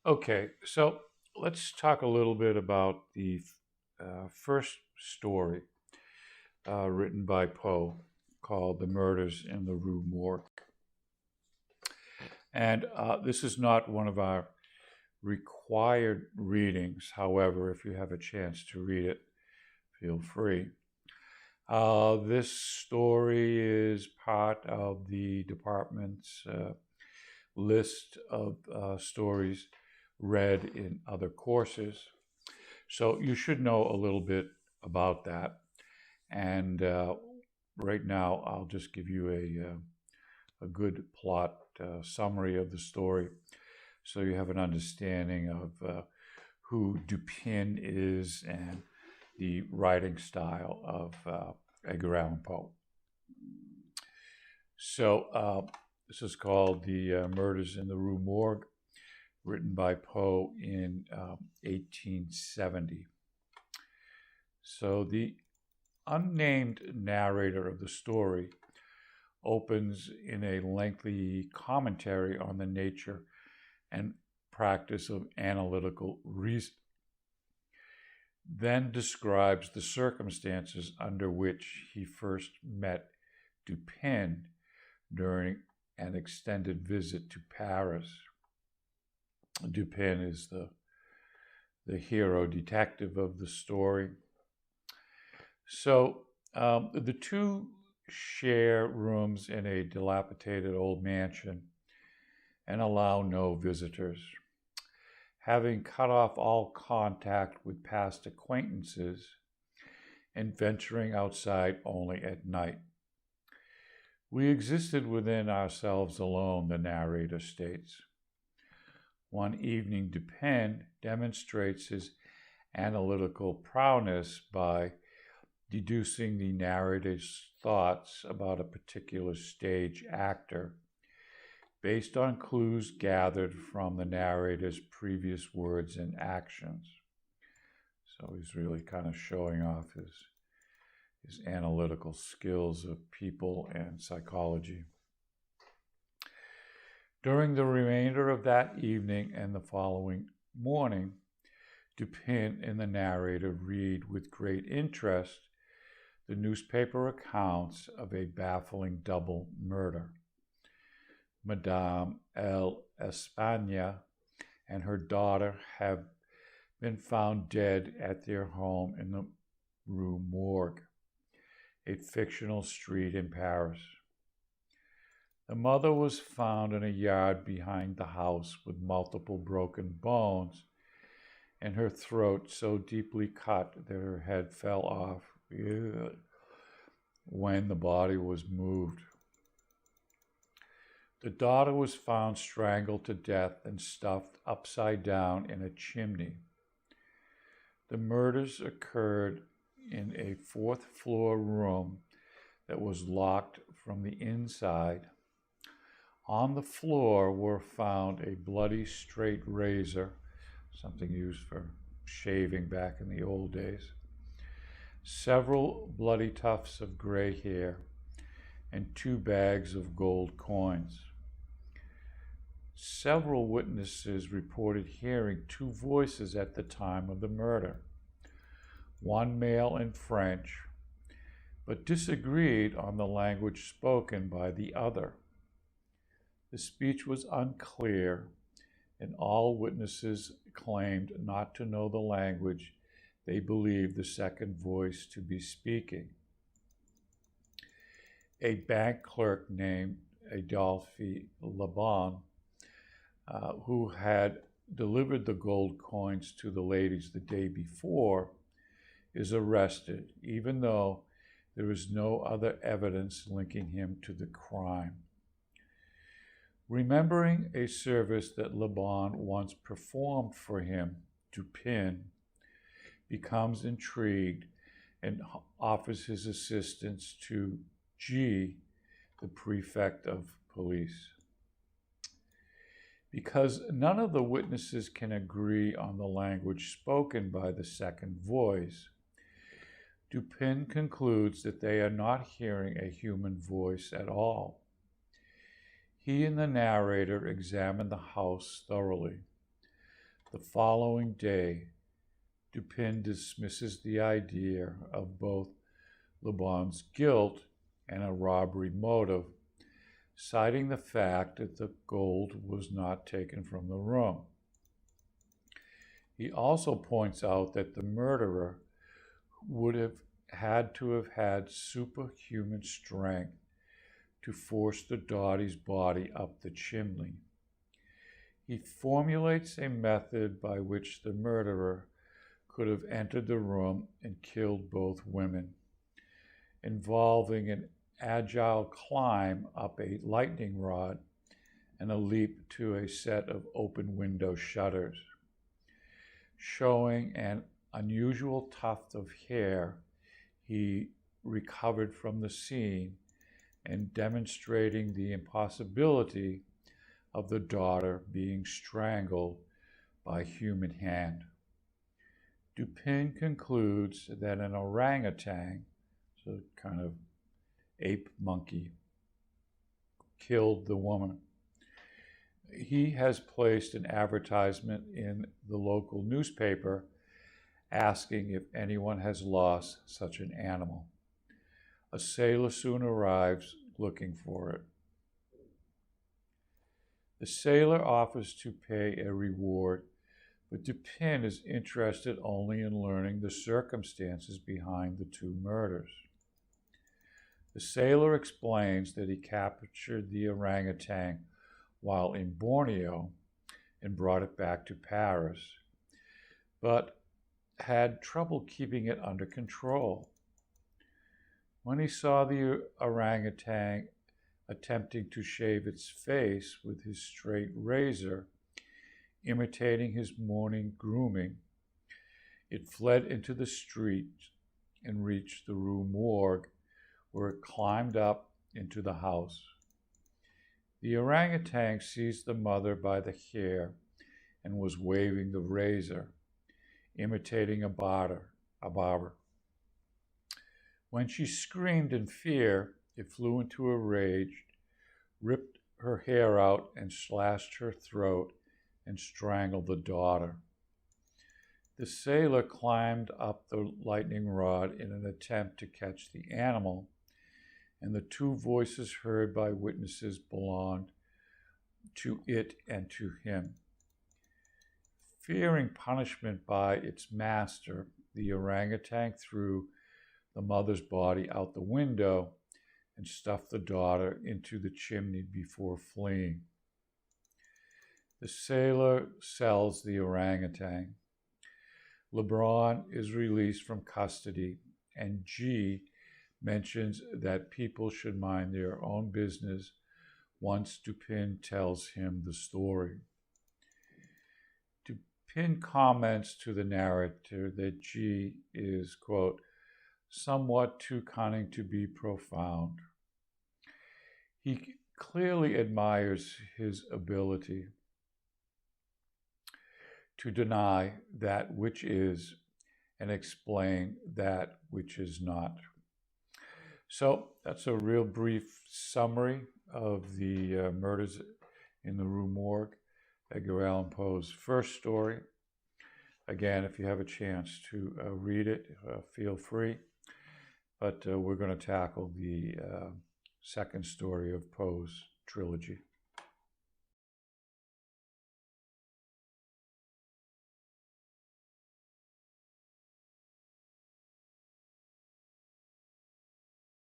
Okay, so let's talk a little bit about the first story written by Poe called The Murders in the Rue Morgue. And this is not one of our required readings. However, if you have a chance to read it, feel free. This story is part of the department's list of stories read in other courses. So you should know a little bit about that. And right now, I'll just give you a good plot summary of the story so you have an understanding of who Dupin is and the writing style of Edgar Allan Poe. So this is called The Murders in the Rue Morgue, written by Poe in 1870. So the unnamed narrator of the story opens in a lengthy commentary on the nature and practice of analytical reason, then describes the circumstances under which he first met Dupin during an extended visit to Paris. Dupin is the hero detective of the story. So the two share rooms in a dilapidated old mansion and allow no visitors. Having cut off all contact with past acquaintances and venturing outside only at night. We existed within ourselves alone, the narrator states. One evening, Dupin demonstrates his analytical prowess by deducing the narrator's thoughts about a particular stage actor based on clues gathered from the narrator's previous words and actions. So he's really kind of showing off his analytical skills of people and psychology. During the remainder of that evening and the following morning, Dupin and the narrator read with great interest the newspaper accounts of a baffling double murder. Madame L'Espagne and her daughter have been found dead at their home in the Rue Morgue, a fictional street in Paris. The mother was found in a yard behind the house with multiple broken bones and her throat so deeply cut that her head fell off when the body was moved. The daughter was found strangled to death and stuffed upside down in a chimney. The murders occurred in a fourth-floor room that was locked from the inside. On the floor were found a bloody straight razor, something used for shaving back in the old days, several bloody tufts of gray hair, and 2 bags of gold coins. Several witnesses reported hearing 2 voices at the time of the murder, one male in French, but disagreed on the language spoken by the other. The speech was unclear, and all witnesses claimed not to know the language they believed the second voice to be speaking. A bank clerk named Adolphe Lebon, who had delivered the gold coins to the ladies the day before, is arrested, even though there is no other evidence linking him to the crime. Remembering a service that Lebon once performed for him, Dupin becomes intrigued and offers his assistance to G, the prefect of police. Because none of the witnesses can agree on the language spoken by the second voice, Dupin concludes that they are not hearing a human voice at all. He and the narrator examine the house thoroughly. The following day, Dupin dismisses the idea of both Le Bon's guilt and a robbery motive, citing the fact that the gold was not taken from the room. He also points out that the murderer would have had to have had superhuman strength to force the Dottie's body up the chimney. He formulates a method by which the murderer could have entered the room and killed both women, involving an agile climb up a lightning rod and a leap to a set of open window shutters. Showing an unusual tuft of hair he recovered from the scene and demonstrating the impossibility of the daughter being strangled by human hand. Dupin concludes that an orangutan, so kind of ape monkey, killed the woman. He has placed an advertisement in the local newspaper asking if anyone has lost such an animal. A sailor soon arrives looking for it. The sailor offers to pay a reward, but Dupin is interested only in learning the circumstances behind the two murders. The sailor explains that he captured the orangutan while in Borneo and brought it back to Paris, but had trouble keeping it under control. When he saw the orangutan attempting to shave its face with his straight razor, imitating his morning grooming, it fled into the street and reached the Rue Morgue, where it climbed up into the house. The orangutan seized the mother by the hair and was waving the razor, imitating a barber. When she screamed in fear, it flew into a rage, ripped her hair out, and slashed her throat and strangled the daughter. The sailor climbed up the lightning rod in an attempt to catch the animal, and the two voices heard by witnesses belonged to it and to him. Fearing punishment by its master, the orangutan threw the mother's body out the window and stuffed the daughter into the chimney before fleeing. The sailor sells the orangutan. LeBron is released from custody, and G mentions that people should mind their own business once Dupin tells him the story. Dupin comments to the narrator that G is, quote, somewhat too cunning to be profound. He clearly admires his ability to deny that which is and explain that which is not. So that's a real brief summary of the murders in the Rue Morgue, Edgar Allan Poe's first story. Again, if you have a chance to read it, feel free. But we're going to tackle the second story of Poe's trilogy.